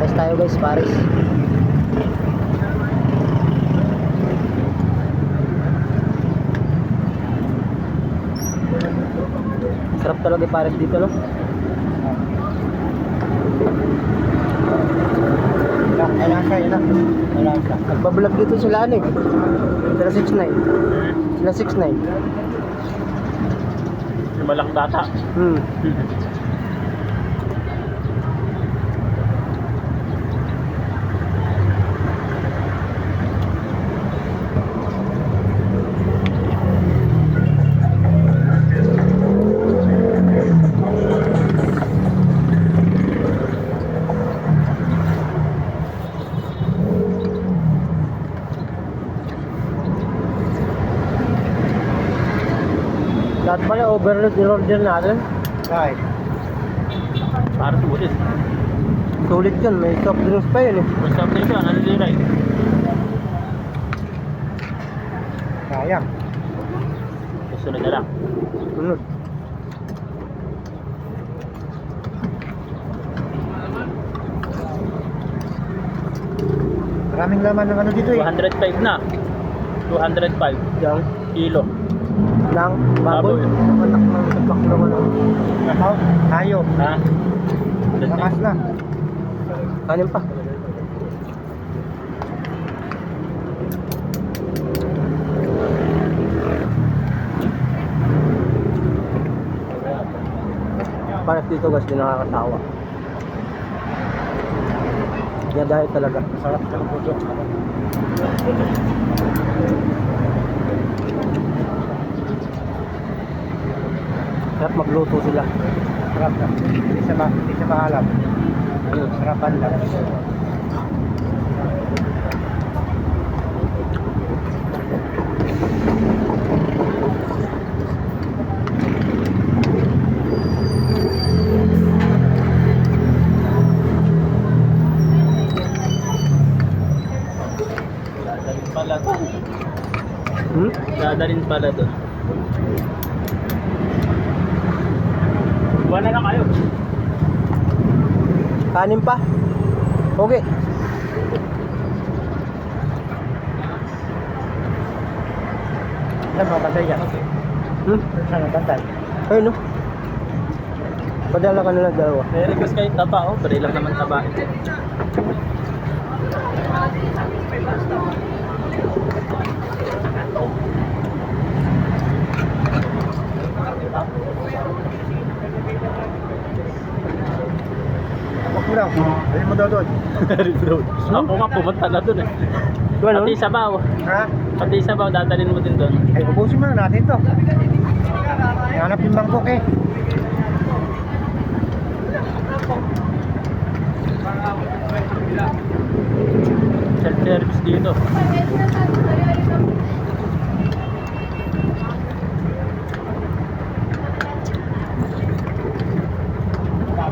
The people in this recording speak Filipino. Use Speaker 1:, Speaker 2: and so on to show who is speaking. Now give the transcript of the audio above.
Speaker 1: Pares tayo guys, pares. Sarap talaga yung pares dito, no?
Speaker 2: Kailangan siya, yun lang. Kailangan siya.
Speaker 1: Nagbablog dito sila ano eh. Sila 6'9". Sila 6'9".
Speaker 3: Malak bata.
Speaker 1: Lahat pala overload yung order natin.
Speaker 2: Right.
Speaker 3: Para sulit.
Speaker 1: Sulit yun, may soft drinks pa yun eh.
Speaker 3: Basta up nito, naniliray.
Speaker 2: Sayang.
Speaker 3: Susunod na lang.
Speaker 1: Sunod.
Speaker 2: Maraming laman ng ano dito eh.
Speaker 3: 205 na. 205
Speaker 1: Yang
Speaker 3: kilo.
Speaker 1: lang, baboy. Anak ng tapak naman ako.
Speaker 2: Ako, tayo.
Speaker 3: Ha?
Speaker 2: Lakas na.
Speaker 1: Kanin pa. Pares dito guys, di nakakatawa. Dahil talaga.
Speaker 2: Sarap sa puto.
Speaker 1: Sarap magluto sila.
Speaker 2: Sarap na. Hindi siya maalam. Sarapan lang.
Speaker 3: Dadalhin pala doon. Dadalhin pala doon. Buwan na lang kayo.
Speaker 1: Kanin pa. Okay.
Speaker 2: Yan, mabantay yan. Saan ang bantay?
Speaker 1: Ayun no. Padala ka na lang dalawa.
Speaker 3: May request kayo taba, oh. Pwede lang naman taba.
Speaker 2: Huwag mo lang. Dali mo daw doon.
Speaker 3: Ako nga pumunta na doon eh.
Speaker 1: Ano?
Speaker 3: Pati sabaw.
Speaker 2: Ha?
Speaker 3: Pati sabaw, dadalhin mo din doon.
Speaker 2: Ay, ubusin mo na natin to. Hanap yung mangkok eh.
Speaker 3: Self-service dito.